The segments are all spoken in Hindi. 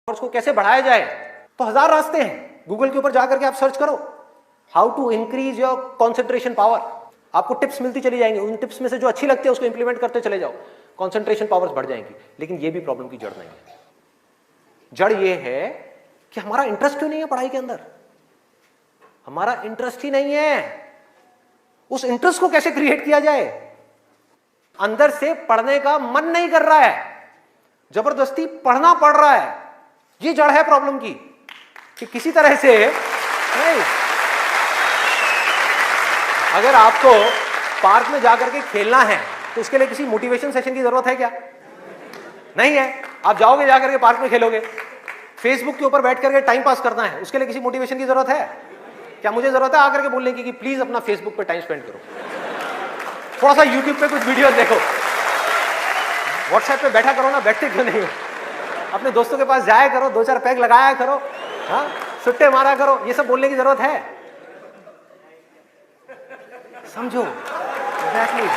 उसको कैसे बढ़ाया जाए, तो हजार रास्ते हैं। गूगल के ऊपर जाकर के आप सर्च करो how to increase your concentration power, आपको टिप्स मिलती चली जाएंगी। उन टिप्स में से जो अच्छी लगती है उसको इंप्लीमेंट करते चले जाओ, कॉन्सेंट्रेशन पावर्स बढ़ जाएंगी। लेकिन ये भी प्रॉब्लम की जड़ नहीं है। जड़ ये है कि हमारा इंटरेस्ट क्यों नहीं है पढ़ाई के अंदर, हमारा इंटरेस्ट ही नहीं है। उस इंटरेस्ट को कैसे क्रिएट किया जाए, अंदर से पढ़ने का मन नहीं कर रहा है, जबरदस्ती पढ़ना पड़ रहा है। ये जड़ है प्रॉब्लम की, कि किसी तरह से नहीं। अगर आपको पार्क में जाकर के खेलना है तो उसके लिए किसी मोटिवेशन सेशन की जरूरत है क्या? नहीं है। आप जाओगे जाकर के पार्क में खेलोगे। फेसबुक के ऊपर बैठ करके टाइम पास करना है, उसके लिए किसी मोटिवेशन की जरूरत है क्या? मुझे जरूरत है आकर के बोलने की कि प्लीज अपना फेसबुक पे टाइम स्पेंड करो, थोड़ा सा यूट्यूब पे कुछ वीडियो देखो, व्हाट्सएप पे बैठा करो ना, बैठते क्यों नहीं हो? अपने दोस्तों के पास जाया करो, 2-4 पैग लगाया करो, हाँ, सुट्टे मारा करो। ये सब बोलने की जरूरत है? समझो एग्जैक्टली,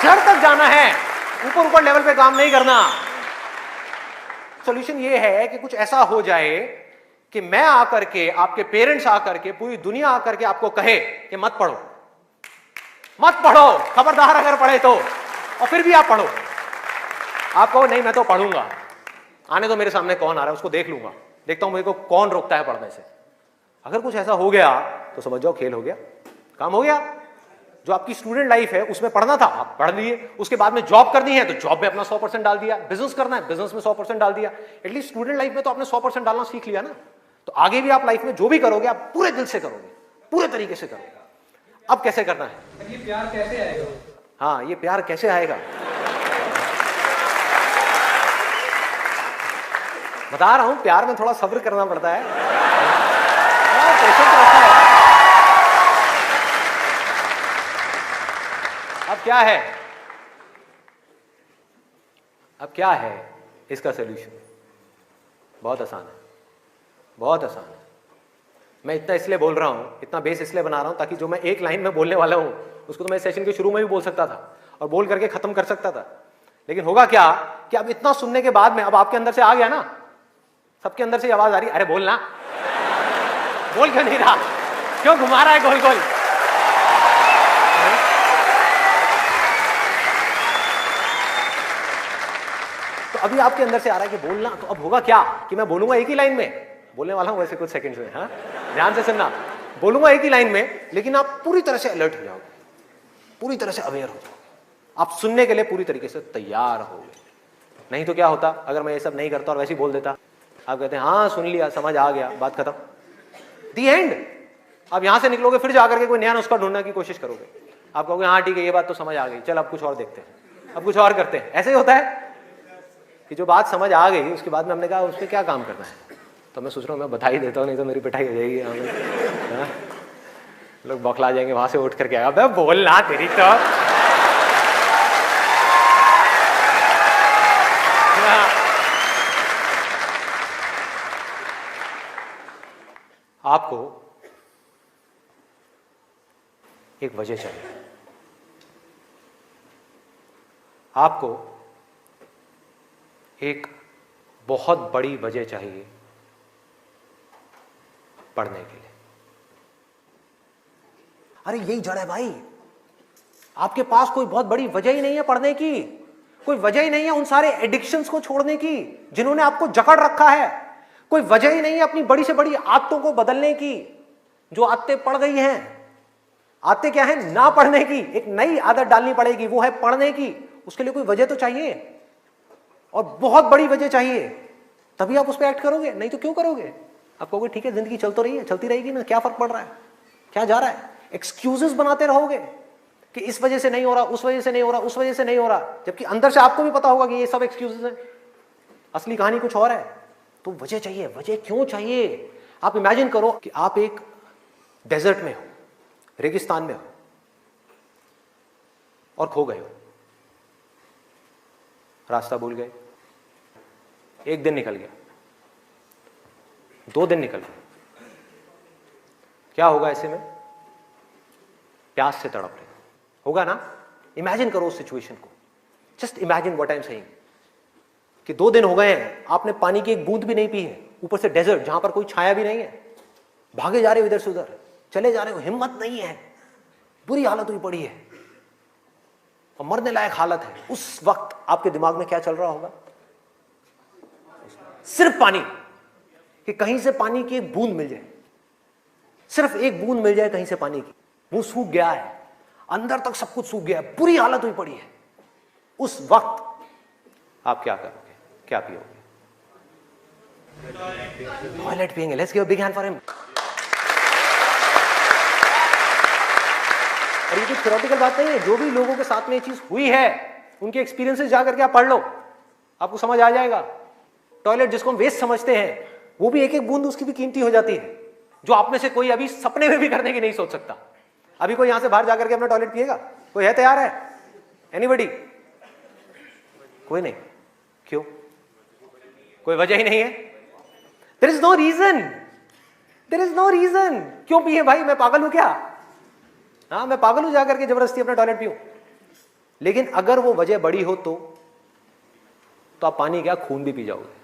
जड़ तक जाना है, ऊपर ऊपर लेवल पे काम नहीं करना। सॉल्यूशन ये है कि कुछ ऐसा हो जाए कि मैं आकर के, आपके पेरेंट्स आकर के, पूरी दुनिया आकर के आपको कहे कि मत पढ़ो, मत पढ़ो, खबरदार अगर पढ़े तो, और फिर भी आप पढ़ो। आप कहो नहीं मैं तो पढ़ूंगा, आने दो मेरे सामने कौन आ रहा है उसको देख लूंगा, देखता हूं मेरे को कौन रोकता है पढ़ने से। अगर कुछ ऐसा हो गया तो समझ जाओ खेल हो गया, काम हो गया। जो आपकी स्टूडेंट लाइफ है उसमें पढ़ना था आप पढ़ लिए, उसके बाद में जॉब करनी है तो जॉब में अपना 100% डाल दिया, बिजनेस करना है बिजनेस में 100% डाल दिया। एटलीस्ट स्टूडेंट लाइफ में तो आपने 100% डालना सीख लिया ना, तो आगे भी आप लाइफ में जो भी करोगे आप पूरे दिल से करोगे, पूरे तरीके से करोगे। अब कैसे करना है? ये प्यार कैसे आएगा? हाँ, ये प्यार कैसे आएगा बता रहा हूं, प्यार में थोड़ा सब्र करना पड़ता है, पेशेंस रखना है। अब क्या है, अब क्या है इसका सलूशन? बहुत आसान है, बहुत आसान है। मैं इतना इसलिए बोल रहा हूं, इतना बेस इसलिए बना रहा हूं ताकि जो मैं एक लाइन में बोलने वाला हूं उसको तो मैं सेशन के शुरू में भी बोल सकता था और बोल करके खत्म कर सकता था। लेकिन होगा क्या कि अब इतना सुनने के बाद में अब आपके अंदर से आ गया ना, सबके अंदर से आवाज आ रही, अरे बोलना, बोल क्यों नहीं रहा, क्यों घुमा रहा है गोल गोल? तो अभी आपके अंदर से आ रहा है कि बोलना, तो अब होगा क्या कि मैं बोलूंगा एक ही लाइन में, बोलने वाला हूं वैसे कुछ सेकंड्स में, हाँ ध्यान से सुनना, बोलूंगा एक ही लाइन में, लेकिन आप पूरी तरह से अलर्ट हो जाओगे, पूरी तरह से अवेयर हो जाओगे, आप सुनने के लिए पूरी तरीके से तैयार होगे। नहीं तो क्या होता अगर मैं ये सब नहीं करता और वैसे ही बोल देता, आप कहते हैं हाँ सुन लिया, समझ आ गया, बात खत्म, दी एंड। अब यहां से निकलोगे फिर जाकर के कोई नया नुस्खा ढूंढने की कोशिश करोगे, आप कहोगे हाँ ठीक है ये बात तो समझ आ गई, चल अब कुछ और देखते हैं, अब कुछ और करते हैं। ऐसे ही होता है कि जो बात समझ आ गई उसके बाद में हमने कहा उस पर क्या काम करना है, तो मैं सोच रहा हूँ मैं बधाई देता हूँ, नहीं तो मेरी पिटाई हो जाएगी, लोग बौखला जाएंगे वहां से उठ करके, अबे बोलना तेरी तो। आपको एक वजह चाहिए, आपको एक बहुत बड़ी वजह चाहिए पढ़ने के लिए। अरे यही जड़ है भाई, आपके पास कोई बहुत बड़ी वजह ही नहीं है पढ़ने की, कोई वजह ही नहीं है उन सारे एडिक्शंस को छोड़ने की जिन्होंने आपको जकड़ रखा है, कोई वजह ही नहीं है अपनी बड़ी से बड़ी आदतों को बदलने की, जो आदतें पड़ गई हैं। आदतें क्या है? ना पढ़ने की, एक नई आदत डालनी पड़ेगी, वो है पढ़ने की। उसके लिए कोई वजह तो चाहिए, और बहुत बड़ी वजह चाहिए, तभी आप उस पर एक्ट करोगे, नहीं तो क्यों करोगे? आप कहोगे ठीक है जिंदगी चल तो रही है, चलती रहेगी ना, क्या फर्क पड़ रहा है, क्या जा रहा है? एक्सक्यूजेस बनाते रहोगे कि इस वजह से नहीं हो रहा, उस वजह से नहीं हो रहा, उस वजह से नहीं हो रहा, जबकि अंदर से आपको भी पता होगा कि ये सब एक्सक्यूजेस हैं, असली कहानी कुछ और है। तो वजह चाहिए। वजह क्यों चाहिए? आप इमेजिन करो कि आप एक डेजर्ट में हो, रेगिस्तान में हो और खो गए हो, रास्ता भूल गए, एक दिन निकल गया, 2 दिन निकल गए, क्या होगा ऐसे में? प्यास से तड़प रहे होगा ना? इमेजिन करो उस सिचुएशन को, just imagine what I am saying. कि 2 दिन हो गए हैं आपने पानी की एक बूंद भी नहीं पी है, ऊपर से डेजर्ट जहां पर कोई छाया भी नहीं है, भागे जा रहे हो इधर से उधर, चले जा रहे हो, हिम्मत नहीं है, बुरी हालत हुई पड़ी है और मरने लायक हालत है। उस वक्त आपके दिमाग में क्या चल रहा होगा? सिर्फ पानी, कि कहीं से पानी की एक बूंद मिल जाए, सिर्फ एक बूंद मिल जाए कहीं से पानी की। मुंह सूख गया है, अंदर तक सब कुछ सूख गया है, बुरी हालत हुई पड़ी है। उस वक्त आप क्या करोगे, क्या पियोगे? टॉयलेट पिएंगे। Let's give a big hand for him. और ये कुछ थ्योरेटिकल बात नहीं है, जो भी लोगों के साथ में ये चीज हुई है उनके एक्सपीरियंसेस जाकर के आप पढ़ लो, आपको समझ आ जाएगा। टॉयलेट जिसको हम वेस्ट समझते हैं, वो भी एक एक बूंद उसकी भी कीमती हो जाती है, जो आप में से कोई अभी सपने में भी करने की नहीं सोच सकता। अभी कोई यहां से बाहर जाकर के अपना टॉयलेट पिएगा? कोई है तैयार है? एनीबडी? कोई नहीं। क्यों? कोई वजह ही नहीं है। There is no reason, there is no reason. क्यों पिए भाई? मैं पागल हूं क्या? हाँ, मैं पागल हूं जाकर के जबरदस्ती अपना टॉयलेट पीऊं? लेकिन अगर वो वजह बड़ी हो तो आप पानी क्या, खून भी पी जाओगे।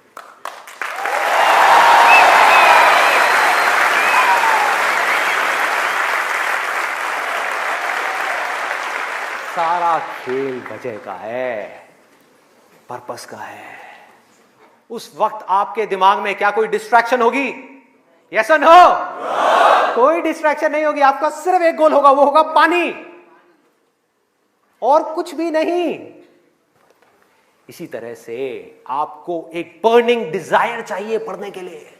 सारा खेल वजह का है, पर्पस का है। उस वक्त आपके दिमाग में क्या कोई डिस्ट्रैक्शन होगी? यस और नो? कोई डिस्ट्रैक्शन नहीं होगी। आपका सिर्फ एक गोल होगा, वो होगा पानी, और कुछ भी नहीं। इसी तरह से आपको एक बर्निंग डिजायर चाहिए पढ़ने के लिए।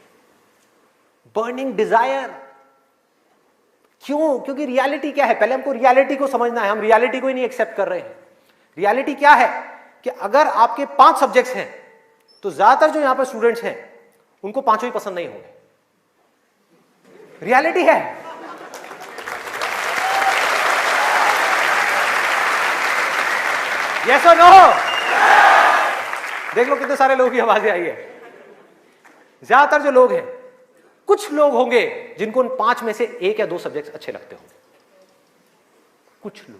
बर्निंग डिजायर क्यों? क्योंकि रियलिटी क्या है? पहले हमको रियलिटी को समझना है। हम रियलिटी को ही नहीं एक्सेप्ट कर रहे हैं। रियलिटी क्या है कि अगर आपके 5 सब्जेक्ट्स हैं तो ज्यादातर जो यहां पर स्टूडेंट्स हैं उनको 5 ही पसंद नहीं होंगे। रियलिटी है। यस और नो? देख लो कितने सारे लोगों की आवाजें आई है। ज्यादातर जो लोग हैं, कुछ लोग होंगे जिनको उन 5 में से 1 या 2 सब्जेक्ट अच्छे लगते होंगे, कुछ लोग,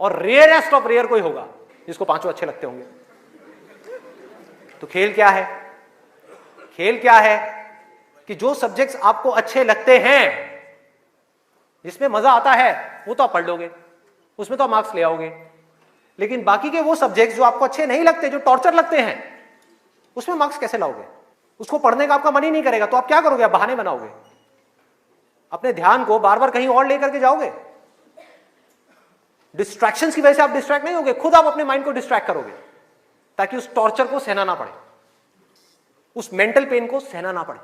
और रेयरेस्ट ऑफ रेयर कोई होगा जिसको 5 अच्छे लगते होंगे। तो खेल क्या है? खेल क्या है कि जो सब्जेक्ट्स आपको अच्छे लगते हैं, जिसमें मजा आता है, वो तो आप पढ़ लोगे, उसमें तो आप मार्क्स ले आओगे। लेकिन बाकी के वो सब्जेक्ट्स जो आपको अच्छे नहीं लगते, जो टॉर्चर लगते हैं, उसमें मार्क्स कैसे लाओगे? उसको पढ़ने का आपका मन ही नहीं करेगा, तो आप क्या करोगे? आप बहाने बनाओगे, अपने ध्यान को बार बार कहीं और लेकर के जाओगे। डिस्ट्रैक्शंस की वजह से आप डिस्ट्रैक्ट नहीं होगे, खुद आप अपने माइंड को डिस्ट्रैक्ट करोगे, ताकि उस टॉर्चर को सहना ना पड़े, उस मेंटल पेन को सहना ना पड़े,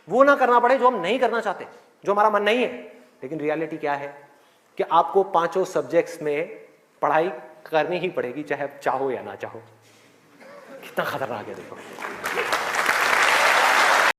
वो ना करना पड़े जो हम नहीं करना चाहते, जो हमारा मन नहीं है। लेकिन रियलिटी क्या है कि आपको 5 सब्जेक्ट्स में पढ़ाई करनी ही पड़ेगी, चाहे आप चाहो या ना चाहो। कितना खतरनाक है देखो।